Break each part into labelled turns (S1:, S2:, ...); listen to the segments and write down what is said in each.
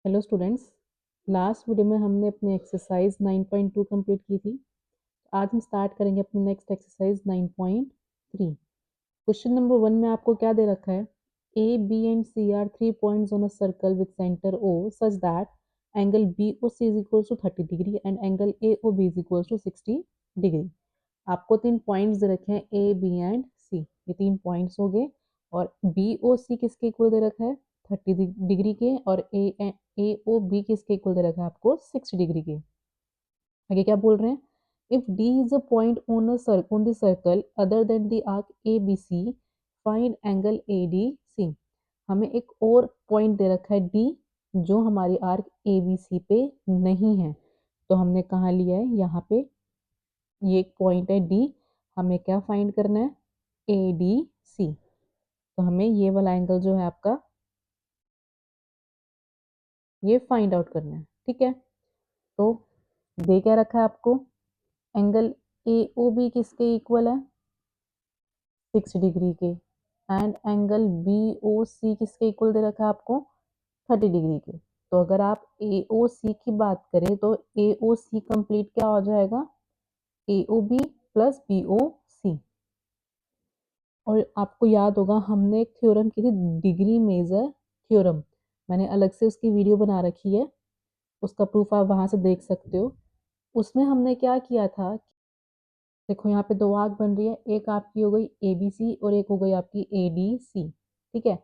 S1: Hello students. Last video में हमने अपनी एक्सरसाइज 9.2 कंप्लीट की थी। आज हम स्टार्ट करेंगे अपनी नेक्स्ट एक्सरसाइज 9.3। क्वेश्चन नंबर 1 में आपको क्या दे रखा है? A B and C are 3 points on a circle with centre O such that angle B O C is equal to 30 degree and angle A O B is equal to 60 degree. आपको 3 points दे रखे हैं, ए B and सी। ये 3 points हो गए और B O सी किसके equal दे रखा है? 30 डिग्री के। और ए ओ बी किसके इक्वल दे रखा है आपको? 60 डिग्री के। आगे क्या बोल रहे हैं? If D is a point on the circle other than the arc A B C, find angle A D C. हमें एक और पॉइंट दे रखा है डी, जो हमारी आर्क ए बी सी पे नहीं है। तो हमने कहाँ लिया है? यहाँ पे ये एक पॉइंट है डी। हमें क्या फाइंड करना है? A D C. तो हमें ये वाला एंगल जो है आपका, ये फाइंड आउट करना है। ठीक है, तो दे क्या रखा है आपको? एंगल ए ओ बी किसके इक्वल है? 6 डिग्री के। एंड एंगल बी ओ सी किसके इक्वल दे रखा है आपको? 30 डिग्री के। तो अगर आप ए ओ सी की बात करें तो ए ओ सी कंप्लीट क्या हो जाएगा? A O B plus B O C. और आपको याद होगा हमने एक थ्योरम की थी, डिग्री मेजर थ्योरम। मैंने अलग से उसकी वीडियो बना रखी है, उसका प्रूफ आप वहां से देख सकते हो। उसमें हमने क्या किया था, देखो यहाँ पे दो आर्क बन रही है, एक आपकी हो गई ए बी सी और एक हो गई आपकी ए डी सी। ठीक है,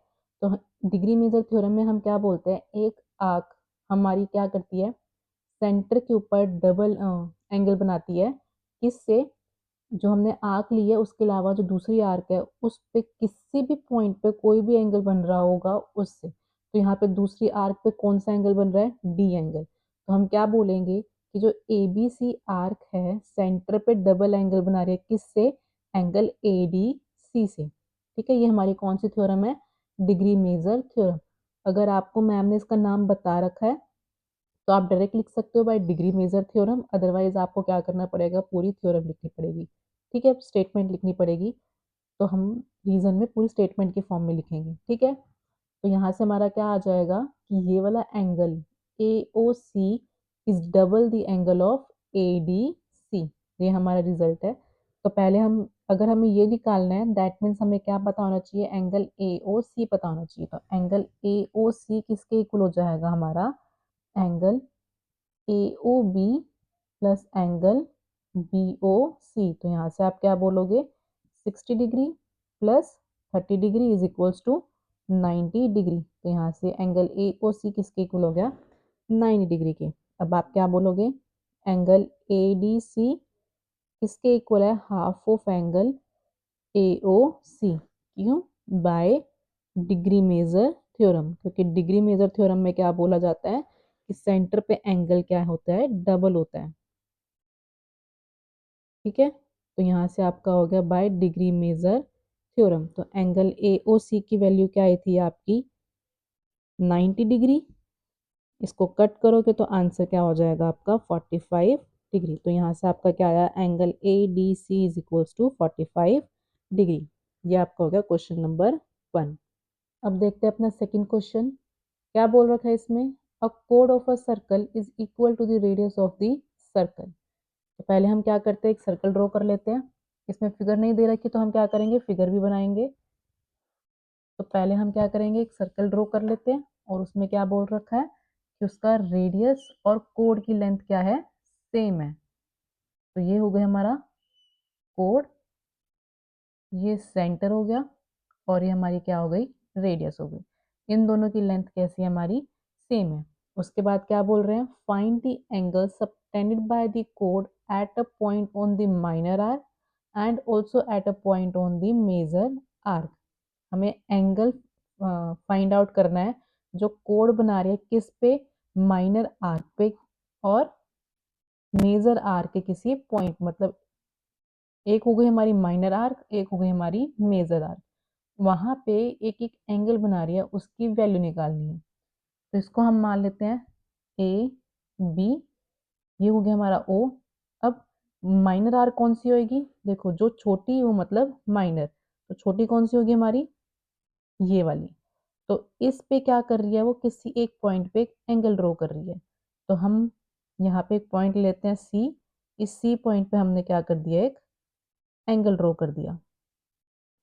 S1: तो डिग्री मेजर थ्योरम में हम क्या बोलते हैं, एक आर्क हमारी क्या करती है, सेंटर के ऊपर डबल एंगल बनाती है। किससे? जो हमने आर्क ली है उसके अलावा जो दूसरी आर्क है उस पे किसी भी पॉइंट पे कोई भी एंगल बन रहा होगा उससे। तो यहाँ पे दूसरी आर्क पे कौन सा एंगल बन रहा है? D angle. तो हम क्या बोलेंगे कि जो ए बी सी आर्क है सेंटर पे डबल एंगल बना रही है, किससे? एंगल ए डी सी से। ठीक है, ये हमारी कौन सी थ्योरम है? Degree measure theorem. अगर आपको मैम ने इसका नाम बता रखा है तो आप डायरेक्ट लिख सकते हो by degree measure theorem, otherwise आपको क्या करना पड़ेगा, पूरी थ्योरम लिखनी पड़ेगी। ठीक है, स्टेटमेंट लिखनी पड़ेगी। तो हम रीजन में पूरी स्टेटमेंट के फॉर्म में लिखेंगे। ठीक है, तो यहाँ से हमारा क्या आ जाएगा कि ये वाला angle A O C is double the angle of A D C. ये हमारा रिजल्ट है। तो पहले हम, अगर हमें ये निकालना है दैट मीन्स हमें क्या पता होना चाहिए? एंगल ए ओ सी पता होना चाहिए। तो एंगल ए ओ सी किसके इक्वल हो जाएगा हमारा? Angle A O B plus angle B O C. तो यहाँ से आप क्या बोलोगे? 60 degree plus 30 degree is equals to 90 degree. तो यहाँ से एंगल ए ओ सी किसके इक्वल हो गया? 90 डिग्री के। अब आप क्या बोलोगे? एंगल ए डी सी किसके इक्वल है? Half of angle A O C. क्यों? By degree measure theorem. क्योंकि डिग्री मेजर थ्योरम में क्या बोला जाता है कि सेंटर पे एंगल क्या होता है? डबल होता है। ठीक है, तो यहाँ से आपका हो गया बाय डिग्री मेजर थ्योरम। तो एंगल ए ओ सी की वैल्यू क्या आई थी आपकी? 90 डिग्री। इसको कट करोगे तो आंसर क्या हो जाएगा आपका? 45 डिग्री। तो यहाँ से आपका क्या आया? Angle A D C is equals to 45 degree. ये आपका हो गया क्वेश्चन नंबर 1। अब देखते हैं अपना सेकंड क्वेश्चन। क्या बोल रखा है इसमें? अ कोड of a circle is equal to the radius of the circle. तो पहले हम क्या करते हैं, एक सर्कल ड्रॉ कर लेते हैं। इसमें फिगर नहीं दे रखी तो हम क्या करेंगे, फिगर भी बनाएंगे। तो पहले हम क्या करेंगे, एक सर्कल ड्रॉ कर लेते हैं और उसमें क्या बोल रखा है कि उसका रेडियस और कोड की लेंथ क्या है? सेम है। तो ये हो गया हमारा कोड, ये सेंटर हो गया और ये हमारी क्या हो गई? रेडियस हो गई। इन दोनों की लेंथ कैसी है हमारी? सेम है। उसके बाद क्या बोल रहे हैं? Find the angle subtended by the कोड at a point on the minor arc and also at a point on the major arc. हमें एंगल फाइंड आउट करना है जो कोड बना रही है किस पे? माइनर आर्क पे और मेजर आर्क के किसी पॉइंट। मतलब एक हो गई हमारी माइनर आर्क, एक हो गई हमारी मेजर आर्क। वहां पे एक एक एंगल बना रही है, उसकी वैल्यू निकालनी है। तो इसको हम मान लेते हैं ए बी। ये हो गया हमारा ओ। अब माइनर आर्क कौन सी होगी? देखो जो छोटी वो मतलब माइनर, तो छोटी कौन सी होगी हमारी? ये वाली। तो इस पे क्या कर रही है वो, किसी एक पॉइंट पे एक एंगल ड्रॉ कर रही है। तो हम यहाँ पे एक पॉइंट लेते हैं सी, इस सी पॉइंट पे हमने क्या कर दिया, एक एंगल ड्रॉ कर दिया।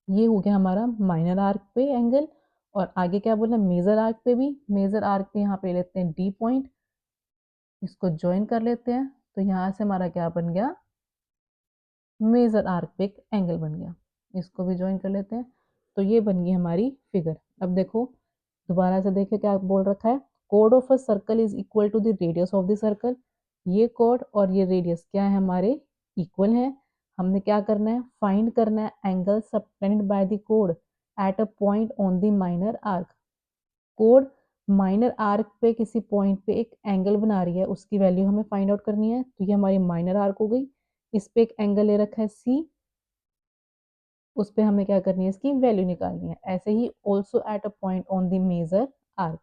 S1: ये हो गया हमारा माइनर आर्क पे एंगल। और आगे क्या बोला, मेजर आर्क पे भी, मेजर आर्क पे यहाँ पे लेते हैं डी पॉइंट, इसको ज्वाइन कर लेते हैं। तो यहाँ से हमारा क्या बन गया, मेजर आर्क पे एक एंगल बन गया। इसको भी ज्वाइन कर लेते हैं। तो ये बन गई हमारी फिगर। अब देखो दोबारा से देखें क्या बोल रखा है, कोड of a circle is equal to the radius of the circle. ये कोड और ये रेडियस क्या है हमारे, इक्वल है। हमने क्या करना है, फाइंड करना है एंगल सबटेंडेड बाय द कोड at a point on the minor arc. Code minor arc पे किसी पॉइंट पे एक एंगल बना रही है, उसकी वैल्यू हमें फाइंड आउट करनी है। तो ये हमारी माइनर आर्क हो गई, इस पे एक एंगल ले रखा है सी, उस पे हमें क्या करनी है, इसकी वैल्यू निकालनी है। ऐसे ही also at a point on the major arc,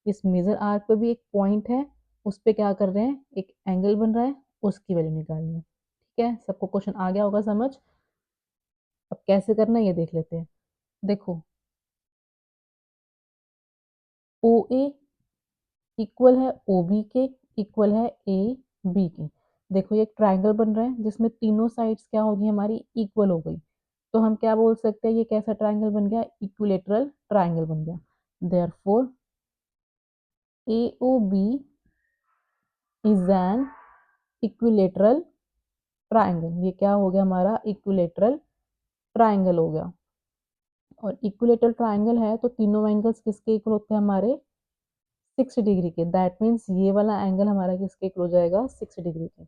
S1: इस मेजर आर्क पे भी एक पॉइंट है, उस पे क्या कर रहे हैं, एक एंगल बन रहा है, उसकी वैल्यू निकालनी है। ठीक है, सबको क्वेश्चन आ गया होगा समझ। अब कैसे करना है ये देख लेते हैं। देखो ओ ए इक्वल है ओ बी के, इक्वल है ए बी के। देखो ये एक ट्राइंगल बन रहा है जिसमें तीनों साइड्स क्या होगी हमारी, इक्वल हो गई। तो हम क्या बोल सकते हैं, ये कैसा ट्राइंगल बन गया, इक्विलेटरल ट्राइंगल बन गया। Therefore A O B is an equilateral triangle. ये क्या हो गया हमारा, इक्विलेटरल ट्राइंगल हो गया। और इक्विलेटरल ट्राइंगल है तो तीनों एंगल्स किसके इक्वल होते हैं हमारे, 60 डिग्री के। दैट मीन्स ये वाला एंगल हमारा किसके इक्वल हो जाएगा, 60 डिग्री के।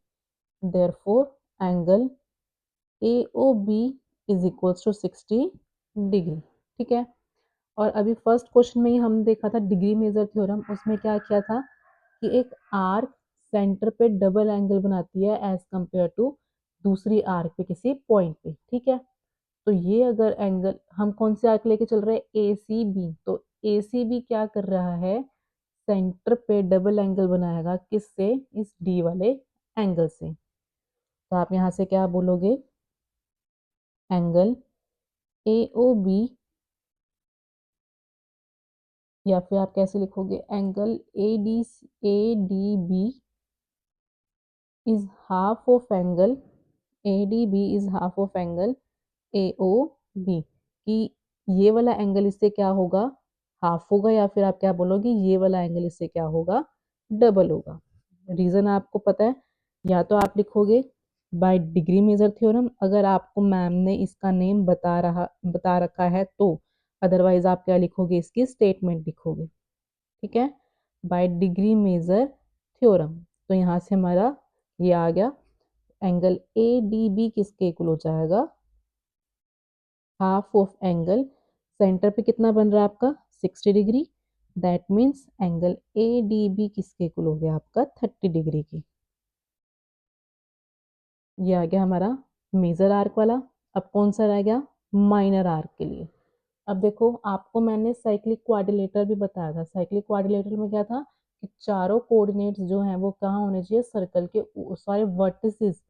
S1: Therefore angle A O B is equals to 60 degree. ठीक है। और अभी फर्स्ट क्वेश्चन में ही हम देखा था डिग्री मेजर थ्योरम, उसमें क्या किया था कि एक आर्क सेंटर पे डबल एंगल बनाती है एज कंपेयर टू दूसरी आर्क पे किसी पॉइंट पे। ठीक है। तो ये अगर एंगल हम कौन से आर्क लेके चल रहे हैं, ए सी बी, तो ए सी बी क्या कर रहा है, सेंटर पे डबल एंगल बनाएगा, किससे, इस डी वाले एंगल से। तो आप यहाँ से क्या बोलोगे, एंगल ए ओ बी, या फिर आप कैसे लिखोगे, angle A D B is half of angle, A D B is half of angle A O B, कि ये वाला एंगल इससे क्या होगा, हाफ होगा, या फिर आप क्या बोलोगे, ये वाला एंगल इससे क्या होगा, डबल होगा। रीजन आपको पता है, या तो आप लिखोगे बाय डिग्री मेजर थ्योरम, अगर आपको मैम ने इसका नेम बता रखा है तो, अदरवाइज आप क्या लिखोगे, इसकी स्टेटमेंट लिखोगे। ठीक है, बाय डिग्री मेजर थ्योरम। तो यहाँ से हमारा ये आ गया, एंगल ए डी बी किसके इक्वल हो जाएगा, हाफ ऑफ एंगल, सेंटर पे कितना बन रहा है आपका, 60 degree. That means angle A D B किसके इक्वल हो गया आपका, 30 डिग्री की। ये आ गया हमारा मेजर आर्क वाला। अब कौन सा रह गया, माइनर आर्क के लिए। अब देखो आपको मैंने साइक्लिक क्वाड्रिलेटरल भी बताया था। साइक्लिक क्वाड्रिलेटरल में क्या था कि चारों कोऑर्डिनेट्स जो हैं वो कहाँ होने चाहिए, सर्कल के सारे वर्टिसेस,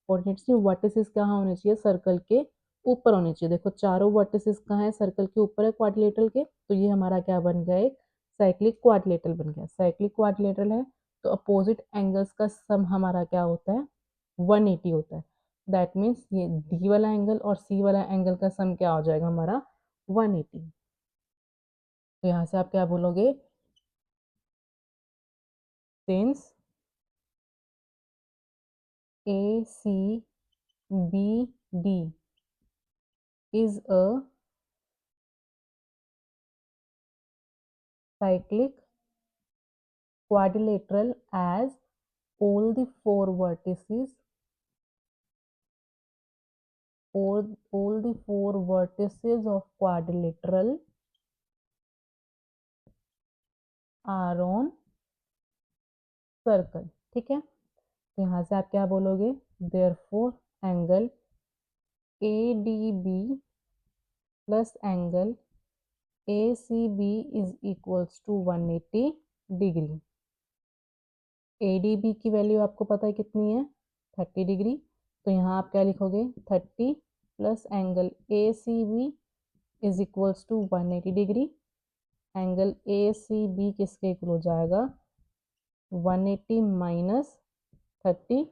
S1: कोऑर्डिनेट्स की वर्टिसेस कहाँ होने चाहिए, सर्कल के ऊपर होने चाहिए। देखो चारों वर्टिसेस कहाँ है, सर्कल के ऊपर है क्वाड्रिलेटरल के। तो ये हमारा क्या बन गया, एक साइक्लिक क्वाड्रिलेटरल बन गया। साइक्लिक क्वाड्रिलेटरल है तो अपोजिट एंगल्स का सम हमारा क्या होता है, 180 होता है। दैट मीन्स ये डी वाला एंगल और सी वाला एंगल का सम क्या हो जाएगा हमारा, 180। तो यहाँ से आप क्या बोलोगे, since A C B D is a cyclic quadrilateral as all the four vertices of quadrilateral are on circle। ठीक है। तो यहाँ से आप क्या बोलोगे, therefore angle A D B plus angle A C B is equals to 180 degree. A D B की value आपको पता है कितनी है, 30 डिग्री। तो यहाँ आप क्या लिखोगे, 30 plus angle A C B is equals to 180 degree. Angle A C B किसके इक्वल हो जाएगा 180 माइनस 30,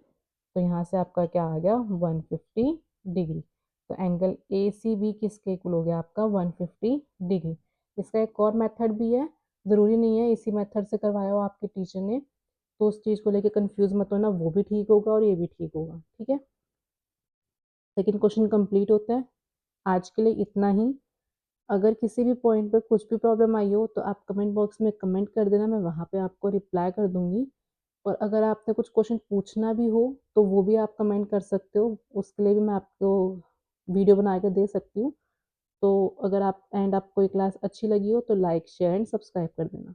S1: तो यहाँ से आपका क्या आ गया 150 डिग्री। तो एंगल ए सी बी किसके इक्वल हो गया आपका 150 डिग्री। इसका एक और मेथड भी है, ज़रूरी नहीं है इसी मेथड से करवाया हो आपके टीचर ने, तो उस चीज़ को लेके कंफ्यूज मत होना, वो भी ठीक होगा और ये भी ठीक होगा, ठीक है। सेकंड क्वेश्चन कंप्लीट होता है। आज के लिए इतना ही। अगर किसी भी पॉइंट पे कुछ भी प्रॉब्लम आई हो तो आप कमेंट बॉक्स में कमेंट कर देना, मैं वहाँ पे आपको रिप्लाई कर दूंगी। और अगर आपने कुछ क्वेश्चन पूछना भी हो तो वो भी आप कमेंट कर सकते हो, उसके लिए भी मैं आपको वीडियो बना के दे सकती हूँ। तो अगर आप आपको ये क्लास अच्छी लगी हो तो लाइक शेयर एंड सब्सक्राइब कर देना।